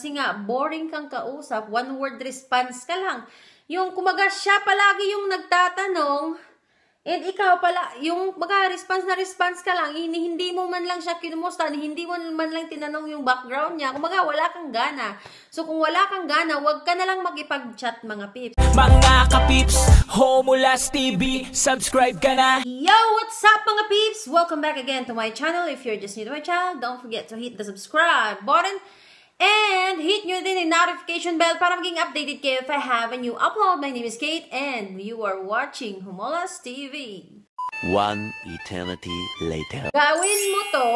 Kasi nga, boring kang kausap, one word response ka lang. Yung kumaga siya palagi yung nagtatanong, and ikaw pala, yung response ka lang, hindi mo man lang siya kinumusta, hindi mo man lang tinanong yung background niya, kumaga wala kang gana. So kung wala kang gana, wag ka na lang mag-ipag-chat mga pips. Mga ka-pips, Homulas TV, subscribe ka na! Yo, what's up mga peeps? Welcome back again to my channel. If you're just new to my channel, don't forget to hit the subscribe button. And hit nyo din yung notification bell para maging updated kayo if I have a new upload. My name is Kate and you are watching Homulas TV. One eternity later. Gawin mo to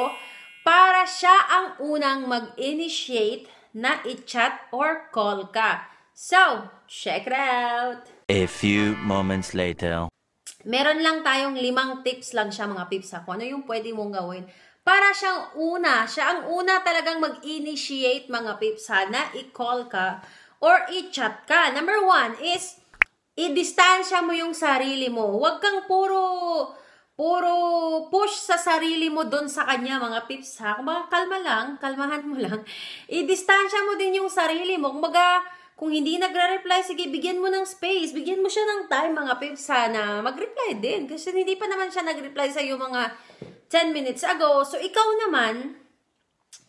para siya ang unang mag-initiate na i-chat or call ka. So, check it out! A few moments later. Meron lang tayong 5 tips lang siya mga pips ha. Kung ano yung pwede mong gawin para siya ang una talagang mag-initiate mga pips ha, na i-call ka or i-chat ka. Number 1 is, i-distansya mo yung sarili mo. Huwag kang puro push sa sarili mo doon sa kanya mga pips ha. Kumbaga kalma lang, kalmahan mo lang. I-distansya mo din yung sarili mo. Kumbaga, kung hindi nagre-reply, sige, bigyan mo ng space. Bigyan mo siya ng time, mga pips, na mag-reply din. Kasi hindi pa naman siya nag-reply sa iyo mga 10 minutes ago. So, ikaw naman,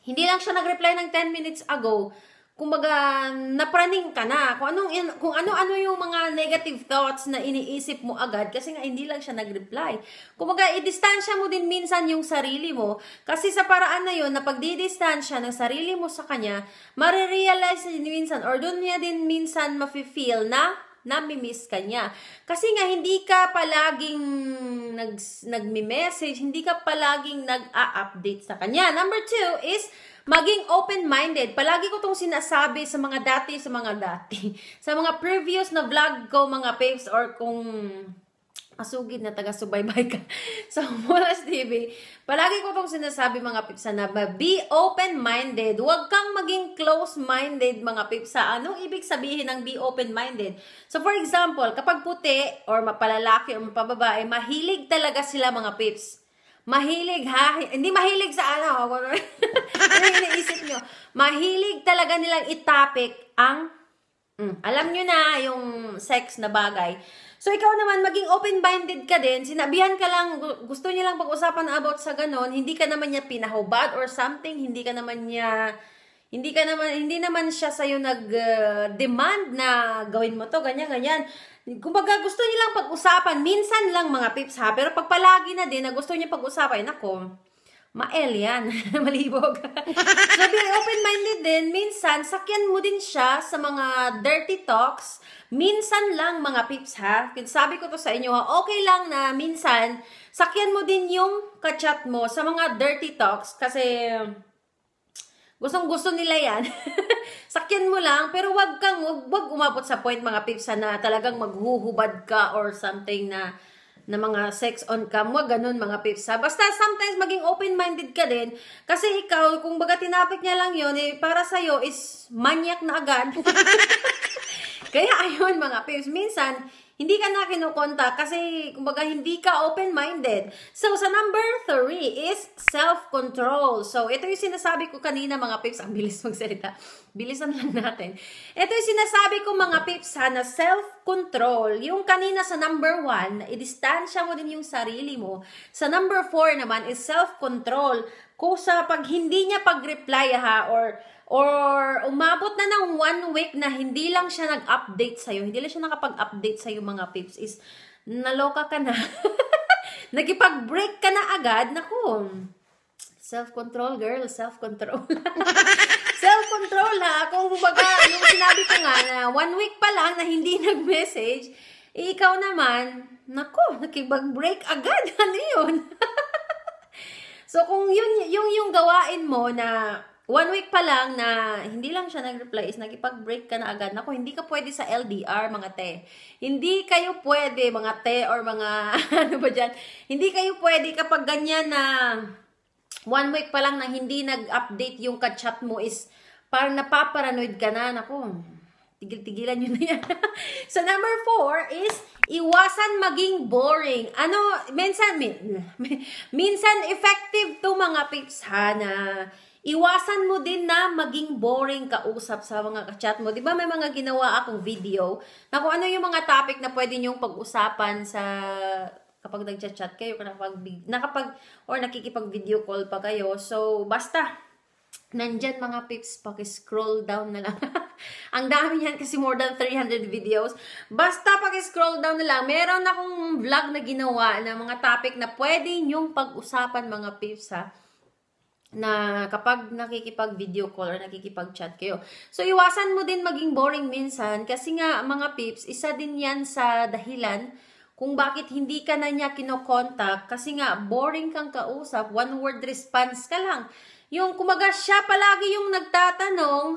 hindi lang siya nag-reply ng 10 minutes ago. Kumbaga, napraning ka na. Kung ano-ano yung mga negative thoughts na iniisip mo agad. Kasi nga, hindi lang siya nag-reply. Kumbaga, i-distansya mo din minsan yung sarili mo. Kasi sa paraan na yun, na pag-di-distansya ng sarili mo sa kanya, marirealize din minsan, or doon niya din minsan mafe-feel na nami-miss ka niya. Kasi nga, hindi ka palaging nagmi-message, hindi ka palaging nag-a-update sa kanya. Number 2 is, maging open-minded. Palagi ko itong sinasabi sa mga sa mga previous na vlog ko, mga peeps, or kung asugid na taga-subaybay ka sa Homulas TV, palagi ko itong sinasabi mga peeps na be open-minded. Huwag kang maging close-minded mga peeps. Anong ibig sabihin ng be open-minded? So for example, kapag puti or mapalalaki or mapababae, mahilig talaga sila mga peeps. Mahilig ha? Hindi mahilig sa ano. Ano iniisip nyo? Mahilig talaga nilang itapik ang alam nyo na yung sex na bagay. So, ikaw naman, maging open-minded ka din. Sinabihan ka lang, gusto niya lang pag-usapan about sa ganon. Hindi ka naman niya pinahubad or something. Hindi naman siya sa'yo nag-demand na gawin mo to, ganyan. Kumbaga, gusto niya lang pag-usapan. Minsan lang mga pips ha. Pero pag palagi na din na gusto niya pag-usapan, nako, mael yan. Malibog. So, be open-minded din. Minsan, sakyan mo din siya sa mga dirty talks. Minsan lang mga pips ha. Sabi ko to sa inyo ha. Okay lang na minsan, sakyan mo din yung kachat mo sa mga dirty talks. Kasi gustong-gusto nila yan. Sakyan mo lang, pero wag umabot sa point mga pips na talagang maghuhubad ka or something na mga sex on cam. Wag ganun mga pips ha. Basta sometimes maging open-minded ka din. Kasi ikaw, kung baga tinapik niya lang yun, para sa'yo is manyak na agad. Kaya ayun mga pips, minsan, hindi ka na kinukontak kasi kumbaga hindi ka open-minded. So, sa number 3 is self-control. So, ito yung sinasabi ko kanina mga pips. Ang bilis magsalita. Bilisan lang natin. Ito yung sinasabi ko mga pips na self-control. Yung kanina sa number 1, i-distansya mo din yung sarili mo. Sa number 4 naman is self-control. Kung sa pag hindi niya pag-reply or umabot na ng 1 week na hindi lang siya nag-update sa'yo, hindi lang siya nakapag-update sa'yo mga pips, is naloka ka na. Nagipag-break ka na agad. Naku, self-control girl, self-control. Self-control ha. Kung baga, yung sinabi ko nga na 1 week pa lang na hindi nag-message, ikaw naman, naku, nakipag-break agad. Ano yun? So kung yung gawain mo na 1 week pa lang na hindi lang siya nag-reply is nagipag-break ka na agad. Naku, hindi ka pwede sa LDR, mga te. Hindi kayo pwede, mga te, or mga, ano ba dyan? Hindi kayo pwede kapag ganyan na 1 week pa lang na hindi nag-update yung ka-chat mo is parang napaparanoid ka na. Naku, tigil-tigilan nyo na yan. So, number 4 is iwasan maging boring. Minsan effective to mga pips ha, na Iwasan mo din na maging boring kausap sa mga ka-chat mo. Di ba may mga ginawa akong video na kung ano yung mga topic na pwede nyong pag-usapan sa kapag nag-chat kayo, or nakikipag-video call pa kayo. So, basta, nandyan mga pips, paki-scroll down na lang. Ang dami yan kasi more than 300 videos. Basta paki-scroll down na lang. Meron akong vlog na ginawa na mga topic na pwede nyong pag-usapan mga pips ha. Na kapag nakikipag-video call or nakikipag-chat kayo. So, iwasan mo din maging boring minsan kasi nga mga pips, isa din yan sa dahilan kung bakit hindi ka na niya kinokontak kasi nga boring kang kausap, one word response ka lang. Yung kumaga siya palagi yung nagtatanong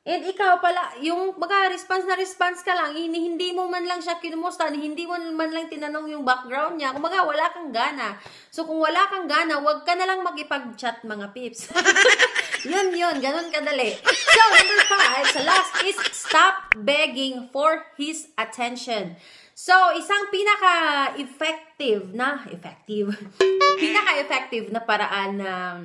and ikaw pala, yung response ka lang, hindi mo man lang siya kinumusta, hindi mo man lang tinanong yung background niya, kumaga wala kang gana. So kung wala kang gana, wag ka na lang makipag-chat mga pips. yun, ganun kadali. So number 5, sa last is stop begging for his attention. So, isang pinaka-effective na paraan na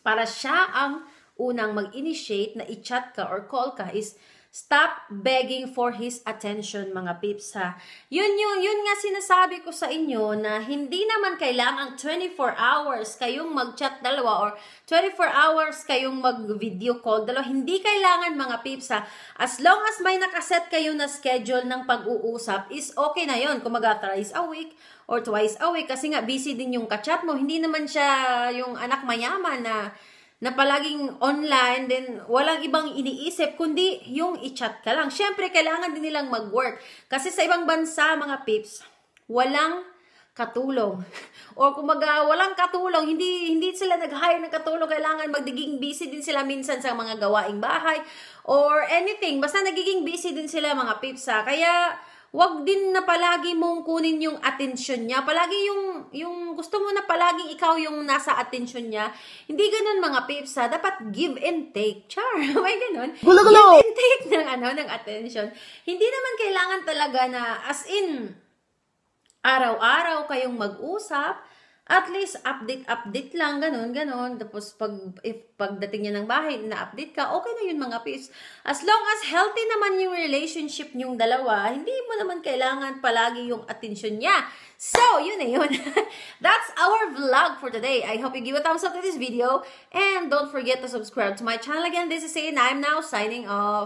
para siya ang unang mag-initiate na i-chat ka or call ka is stop begging for his attention, mga pips ha. Yun nga sinasabi ko sa inyo na hindi naman kailangang 24 hours kayong mag-chat dalawa or 24 hours kayong mag-video call dalawa. Hindi kailangan mga pips ha. As long as may nakaset kayo na schedule ng pag-uusap is okay na yun. Kumaga thrice a week or twice a week kasi nga busy din yung ka-chat mo. Hindi naman siya yung anak mayaman na palaging online, then walang ibang iniisip, kundi yung i-chat ka lang. Siyempre, kailangan din nilang mag-work. Kasi sa ibang bansa, mga pips, walang katulong. O kumaga, walang katulong, hindi sila nag-hire ng katulong, kailangan magiging busy din sila minsan sa mga gawaing bahay, or anything. Basta nagiging busy din sila, mga pips, ha. Kaya, wag din na palagi mong kunin yung atensyon niya. Palagi yung gusto mo na palaging ikaw yung nasa atensyon niya. Hindi ganun mga pips ha. Dapat give and take. Char. May ganun. Give and take ng attention. Hindi naman kailangan talaga na as in araw-araw kayong mag-usap. At least, update lang, ganun. Tapos, pagdating niya ng bahay, na-update ka, okay na yun mga pips. As long as healthy naman yung relationship niyong dalawa, hindi mo naman kailangan palagi yung attention niya. So, yun na yun. That's our vlog for today. I hope you give a thumbs up to this video. And don't forget to subscribe to my channel again. This is Say, and I'm now signing off.